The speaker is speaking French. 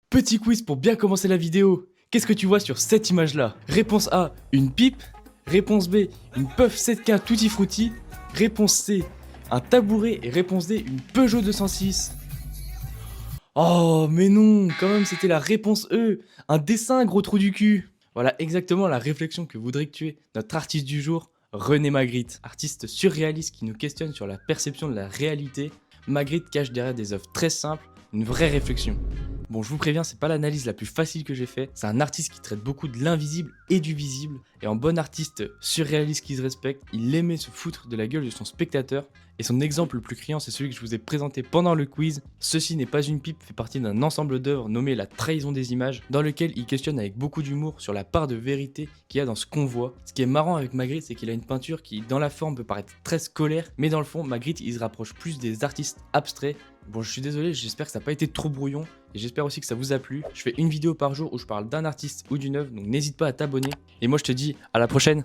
Petit quiz pour bien commencer la vidéo. Qu'est-ce que tu vois sur cette image-là? Réponse A, une pipe. Réponse B, une Puff 7K Tutti Frutti. Réponse C, un tabouret. Et réponse D, une Peugeot 206. Oh, mais non, quand même, c'était la réponse E. Un dessin, gros trou du cul. Voilà exactement la réflexion que voudrait que tu aies notre artiste du jour, René Magritte. Artiste surréaliste qui nous questionne sur la perception de la réalité. Magritte cache derrière des œuvres très simples une vraie réflexion. Bon, je vous préviens, c'est pas l'analyse la plus facile que j'ai fait. C'est un artiste qui traite beaucoup de l'invisible et du visible. Et en bon artiste surréaliste qui se respecte, il aimait se foutre de la gueule de son spectateur. Et son exemple le plus criant, c'est celui que je vous ai présenté pendant le quiz. Ceci n'est pas une pipe fait partie d'un ensemble d'œuvres nommé La trahison des images, dans lequel il questionne avec beaucoup d'humour sur la part de vérité qu'il y a dans ce qu'on voit. Ce qui est marrant avec Magritte, c'est qu'il a une peinture qui, dans la forme, peut paraître très scolaire, mais dans le fond, Magritte, il se rapproche plus des artistes abstraits. Bon, je suis désolé, j'espère que ça n'a pas été trop brouillon, et j'espère aussi que ça vous a plu. Je fais une vidéo par jour où je parle d'un artiste ou d'une œuvre, donc n'hésite pas à t'abonner. Et moi, je te dis à la prochaine.